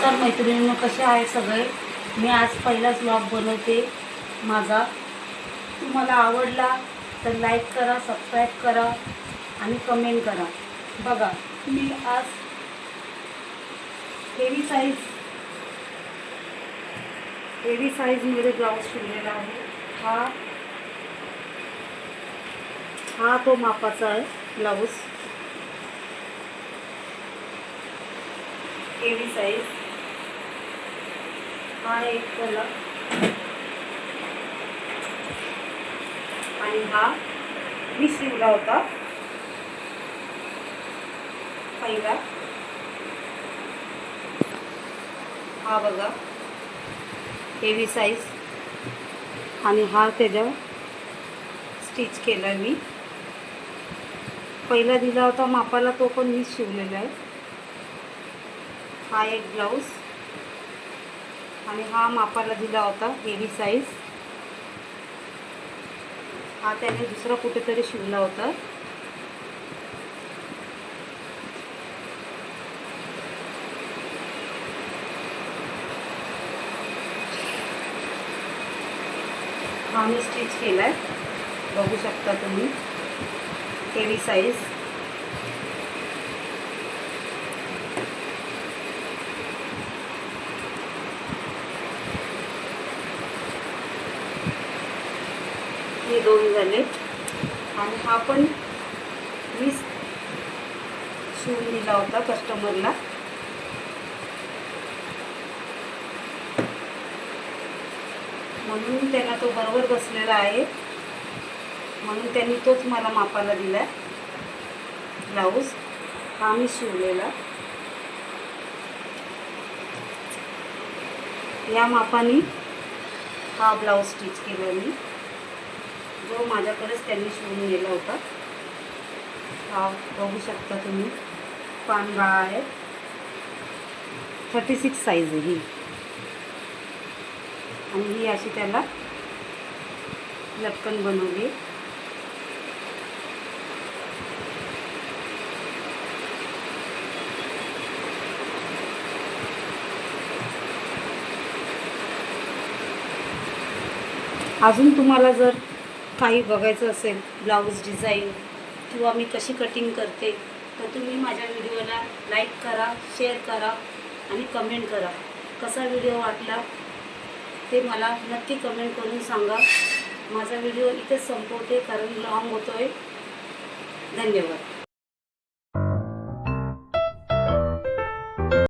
नमस्कार मैत्रिणींनो, कसे आहे सगळे. मी आज पहिलाच व्लॉग बनवते माझा. तुम्हाला आवडला तर लाईक करा, सबस्क्राईब करा आणि कमेंट करा. बघा, मी आज हेवी साईजमध्ये ब्लाऊज शिवलेला आहे. हा तो मापाचा आहे ब्लाऊज. हेवी साईज हा एक कलर आणि हा मी शिवला होता पहिला. हा बघा हेवी साईज आणि हा त्याच्यावर स्टिच केला मी. पहिला दिला होता मापाला, तो पण मी शिवलेला आहे. हा एक ब्लाऊज आणि हा मापाला दिला होता हेवी साईज. हा त्याने दुसरा कुठेतरी शिवला होता. हा मी स्टिच केला आहे, बघू शकता तुम्ही. हेवी साईज हे दोन झाले आणि हा पण मी शिवून दिला होता कस्टमरला. म्हणून त्यांना तो बरोबर बसलेला आहे, म्हणून त्यांनी तोच मला मापाला दिला ब्लाऊज. हा मी शिवलेला या मापाने हा ब्लाऊज स्टिच केला मी, जो माझ्याकडेच त्यांनी शिवून गेला होता. हा बघू शकता तुम्ही, पानगळा आहे. 36 साईज आहे ही आणि ही अशी त्याला लटकन बनवली. अजून तुम्हाला जर काही बघायचं असेल, ब्लाऊज डिझाईन किंवा मी कशी कटिंग करते, तर तुम्ही माझ्या व्हिडिओला लाईक करा, शेअर करा आणि कमेंट करा. कसा व्हिडिओ वाटला ते मला नक्की कमेंट करून सांगा. माझा व्हिडिओ इथेच संपवते कारण लॉंग होतो आहे. धन्यवाद.